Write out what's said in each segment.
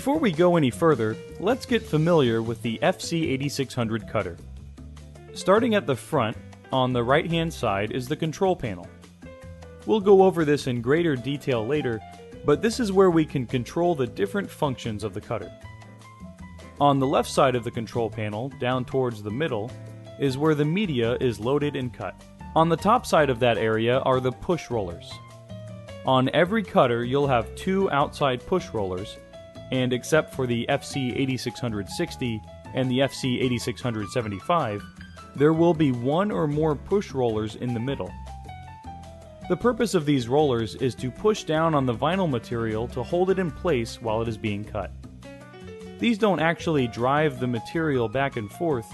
Before we go any further, let's get familiar with the FC-8600 cutter. Starting at the front, on the right-hand side is the control panel. We'll go over this in greater detail later, but this is where we can control the different functions of the cutter. On the left side of the control panel, down towards the middle, is where the media is loaded and cut. On the top side of that area are the push rollers. On every cutter you'll have two outside push rollers, and except for the FC-8660 and the FC-8675, there will be one or more push rollers in the middle. The purpose of these rollers is to push down on the vinyl material to hold it in place while it is being cut. These don't actually drive the material back and forth,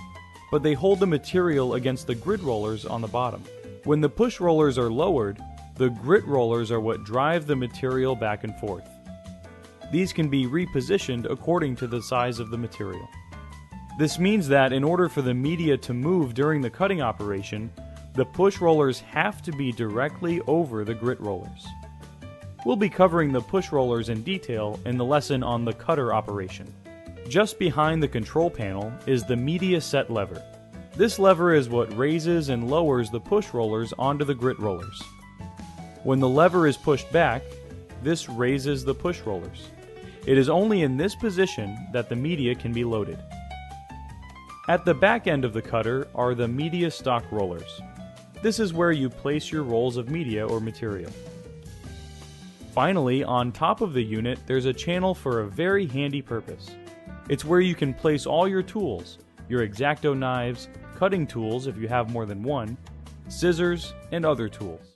but they hold the material against the grit rollers on the bottom. When the push rollers are lowered, the grit rollers are what drive the material back and forth. These can be repositioned according to the size of the material. This means that in order for the media to move during the cutting operation, the push rollers have to be directly over the grit rollers. We'll be covering the push rollers in detail in the lesson on the cutter operation. Just behind the control panel is the media set lever. This lever is what raises and lowers the push rollers onto the grit rollers. When the lever is pushed back, this raises the push rollers. It is only in this position that the media can be loaded. At the back end of the cutter are the media stock rollers. This is where you place your rolls of media or material. Finally, on top of the unit, there's a channel for a very handy purpose. It's where you can place all your tools, your X-Acto knives, cutting tools if you have more than one, scissors, and other tools.